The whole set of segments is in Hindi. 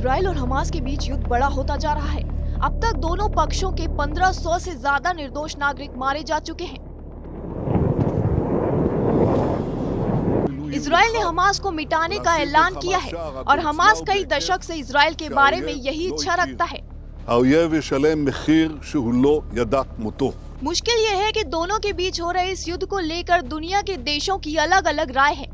इजराइल और हमास के बीच युद्ध बड़ा होता जा रहा है। अब तक दोनों पक्षों के 1500 से ज्यादा निर्दोष नागरिक मारे जा चुके हैं। इजराइल ने हमास को मिटाने का ऐलान किया है और हमास कई दशक से इजराइल के बारे में यही इच्छा रखता है। मुश्किल यह है कि दोनों के बीच हो रहे इस युद्ध को लेकर दुनिया के देशों की अलग अलग राय है।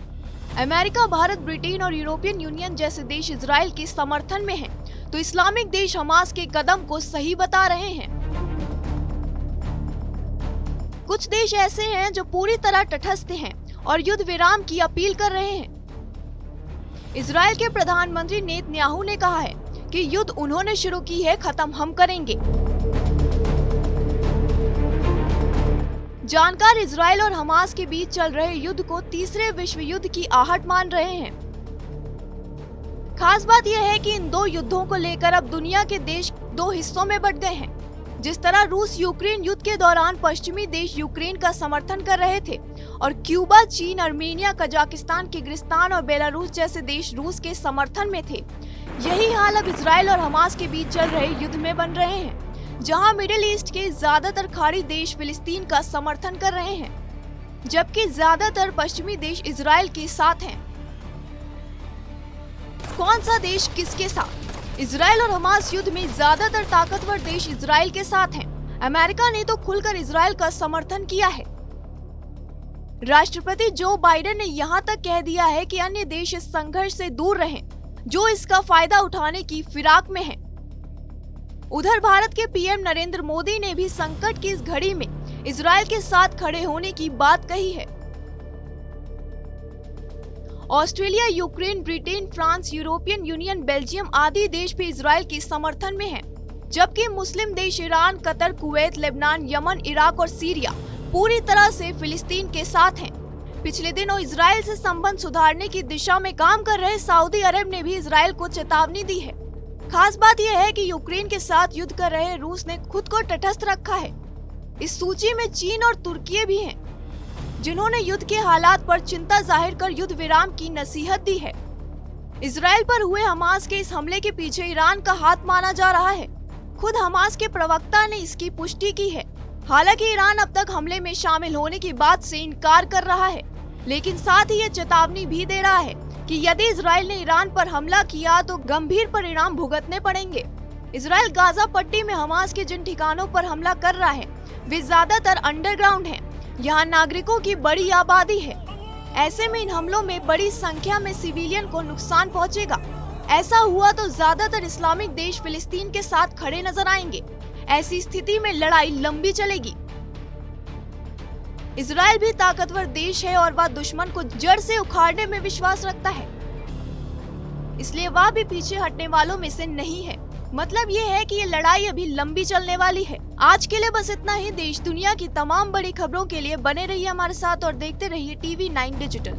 अमेरिका, भारत, ब्रिटेन और यूरोपियन यूनियन जैसे देश इजराइल के समर्थन में हैं, तो इस्लामिक देश हमास के कदम को सही बता रहे हैं। कुछ देश ऐसे हैं जो पूरी तरह तटस्थ हैं और युद्ध विराम की अपील कर रहे हैं। इजराइल के प्रधानमंत्री नेतन्याहू ने कहा है कि युद्ध उन्होंने शुरू की है, खत्म हम करेंगे। जानकार इजराइल और हमास के बीच चल रहे युद्ध को तीसरे विश्व युद्ध की आहट मान रहे हैं। खास बात यह है कि इन दो युद्धों को लेकर अब दुनिया के देश दो हिस्सों में बंट गए हैं। जिस तरह रूस यूक्रेन युद्ध के दौरान पश्चिमी देश यूक्रेन का समर्थन कर रहे थे और क्यूबा, चीन, अर्मेनिया, कजाकिस्तान, किर्गिस्तान और बेलारूस जैसे देश रूस के समर्थन में थे, यही हाल अब इजराइल और हमास के बीच चल रहे युद्ध में बन रहे हैं, जहां मिडिल ईस्ट के ज्यादातर खाड़ी देश फिलिस्तीन का समर्थन कर रहे हैं, जबकि ज्यादातर पश्चिमी देश इजराइल के साथ हैं। कौन सा देश किसके साथ? इजराइल और हमास युद्ध में ज्यादातर ताकतवर देश इजराइल के साथ हैं। अमेरिका ने तो खुलकर इजराइल का समर्थन किया है। राष्ट्रपति जो बाइडेन ने यहां तक कह दिया है कि अन्य देश इस संघर्ष से दूर रहें, जो इसका फायदा उठाने की फिराक में हैं। उधर भारत के पीएम नरेंद्र मोदी ने भी संकट की इस घड़ी में इजराइल के साथ खड़े होने की बात कही है। Australia, Ukraine, Britain, France, European union, Belgium आदि देश भी इजराइल के समर्थन में हैं, जबकि मुस्लिम देश Iran, Qatar, Kuwait, Lebanon, Yemen, Iraq और सीरिया पूरी तरह से फिलिस्तीन के साथ हैं। पिछले दिनों इजराइल से संबंध सुधारने की दिशा में काम कर रहे सऊदी अरब ने भी इजराइल को चेतावनी दी है। खास बात यह है कि यूक्रेन के साथ युद्ध कर रहे रूस ने खुद को तटस्थ रखा है। इस सूची में चीन और तुर्की भी हैं, जिन्होंने युद्ध के हालात पर चिंता जाहिर कर युद्ध विराम की नसीहत दी है। इजराइल पर हुए हमास के इस हमले के पीछे ईरान का हाथ माना जा रहा है। खुद हमास के प्रवक्ता ने इसकी पुष्टि की है। हालांकि ईरान अब तक हमले में शामिल होने की बात से इनकार कर रहा है, लेकिन साथ ही ये चेतावनी भी दे रहा है कि यदि इजराइल ने ईरान पर हमला किया तो गंभीर परिणाम भुगतने पड़ेंगे। इजराइल गाजा पट्टी में हमास के जिन ठिकानों पर हमला कर रहा है, वे ज्यादातर अंडरग्राउंड हैं। यहाँ नागरिकों की बड़ी आबादी है। ऐसे में इन हमलों में बड़ी संख्या में सिविलियन को नुकसान पहुँचेगा। ऐसा हुआ तो ज्यादातर इस्लामिक देश फिलिस्तीन के साथ खड़े नजर आएंगे। ऐसी स्थिति में लड़ाई लंबी चलेगी। इजराइल भी ताकतवर देश है और वह दुश्मन को जड़ से उखाड़ने में विश्वास रखता है, इसलिए वह भी पीछे हटने वालों में से नहीं है। मतलब ये है कि ये लड़ाई अभी लंबी चलने वाली है। आज के लिए बस इतना ही। देश दुनिया की तमाम बड़ी खबरों के लिए बने रहिए हमारे साथ और देखते रहिए TV9 डिजिटल।